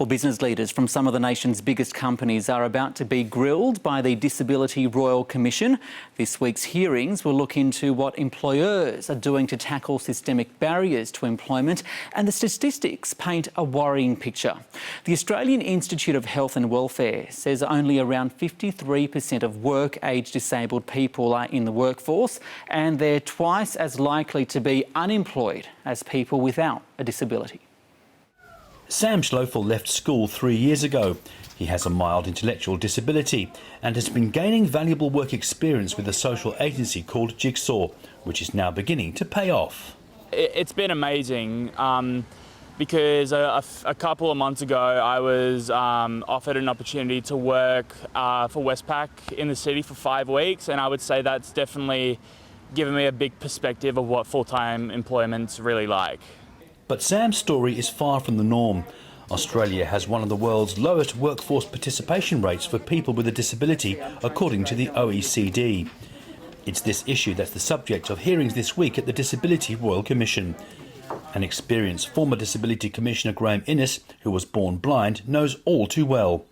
Well, business leaders from some of the nation's biggest companies are about to be grilled by the Disability Royal Commission. This week's hearings will look into what employers are doing to tackle systemic barriers to employment, and the statistics paint a worrying picture. The Australian Institute of Health and Welfare says only around 53% of work-age disabled people are in the workforce, and they're twice as likely to be unemployed as people without a disability. Sam Schlofel left school 3 years ago. He has a mild intellectual disability and has been gaining valuable work experience with a social agency called Jigsaw, which is now beginning to pay off. It's been amazing because a couple of months ago I was offered an opportunity to work for Westpac in the city for 5 weeks, and I would say that's definitely given me a big perspective of what full-time employment's really like. But Sam's story is far from the norm. Australia has one of the world's lowest workforce participation rates for people with a disability, according to the OECD. It's this issue that's the subject of hearings this week at the Disability Royal Commission. An experienced former Disability Commissioner, Graham Innes, who was born blind, knows all too well.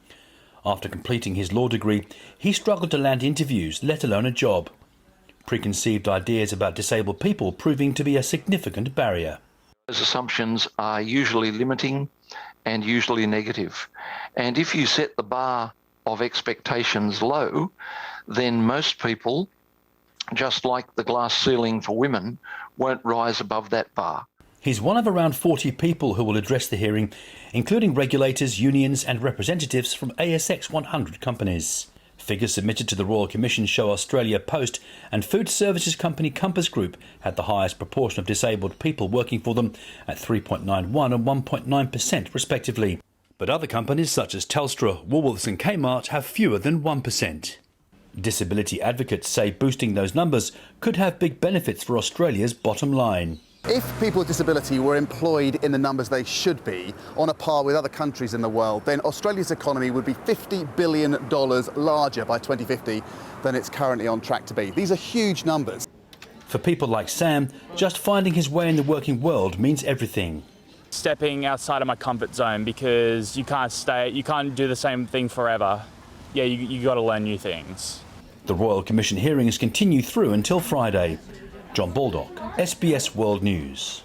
After completing his law degree, he struggled to land interviews, let alone a job. Preconceived ideas about disabled people proving to be a significant barrier. Those assumptions are usually limiting and usually negative. And if you set the bar of expectations low, then most people, just like the glass ceiling for women, won't rise above that bar. He's one of around 40 people who will address the hearing, including regulators, unions and representatives from ASX 100 companies. Figures submitted to the Royal Commission show Australia Post and food services company Compass Group had the highest proportion of disabled people working for them at 3.91% and 1.9% respectively. But other companies such as Telstra, Woolworths and Kmart have fewer than 1%. Disability advocates say boosting those numbers could have big benefits for Australia's bottom line. If people with disability were employed in the numbers they should be, on a par with other countries in the world, then Australia's economy would be $50 billion larger by 2050 than it's currently on track to be. These are huge numbers. For people like Sam, just finding his way in the working world means everything. Stepping outside of my comfort zone, because you can't do the same thing forever. Yeah, you got to learn new things. The Royal Commission hearings continue through until Friday. John Baldock, SBS World News.